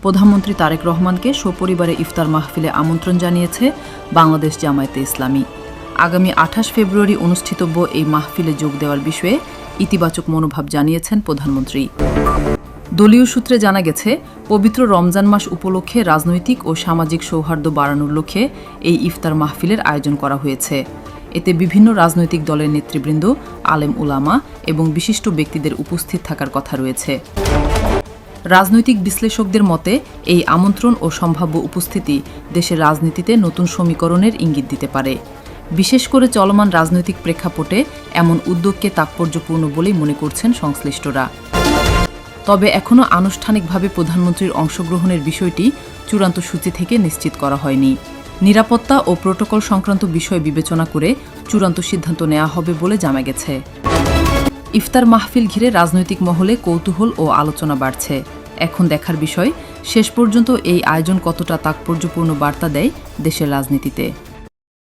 প্রধানমন্ত্রী তারেক রহমানকে সপরিবারে ইফতার মাহফিলে আমন্ত্রণ জানিয়েছে বাংলাদেশ জামায়াতে ইসলামী। আগামী 28 ফেব্রুয়ারি অনুষ্ঠিতব্য এই মাহফিলে যোগ দেওয়ার বিষয়ে ইতিবাচক মনোভাব জানিয়েছেন প্রধানমন্ত্রী। দলীয় সূত্রে জানা গেছে, পবিত্র রমজান মাস উপলক্ষে রাজনৈতিক ও সামাজিক সৌহার্দ্য বাড়ানোর লক্ষ্যে এই ইফতার মাহফিলের আয়োজন করা হয়েছে। এতে বিভিন্ন রাজনৈতিক দলের নেতৃবৃন্দ, আলেম উলামা এবং বিশিষ্ট ব্যক্তিদের উপস্থিত থাকার কথা রয়েছে। রাজনৈতিক বিশ্লেষকদের মতে এই আমন্ত্রণ ও সম্ভাব্য উপস্থিতি দেশের রাজনীতিতে নতুন সমীকরণের ইঙ্গিত দিতে পারে। বিশেষ করে চলমান রাজনৈতিক প্রেক্ষাপটে এমন উদ্যোগকে তাৎপর্যপূর্ণ বলেই মনে করছেন সংশ্লিষ্টরা। তবে এখনও আনুষ্ঠানিকভাবে প্রধানমন্ত্রীর অংশগ্রহণের বিষয়টি চূড়ান্ত সূচি থেকে নিশ্চিত করা হয়নি। নিরাপত্তা ও প্রোটোকল সংক্রান্ত বিষয় বিবেচনা করে চূড়ান্ত সিদ্ধান্ত নেওয়া হবে বলে জানা গেছে। ইফতার মাহফিল ঘিরে রাজনৈতিক মহলে কৌতূহল ও আলোচনা বাড়ছে। এখন দেখার বিষয়, শেষ পর্যন্ত এই আয়োজন কতটা তাৎপর্যপূর্ণ বার্তা দেয় দেশের রাজনীতিতে।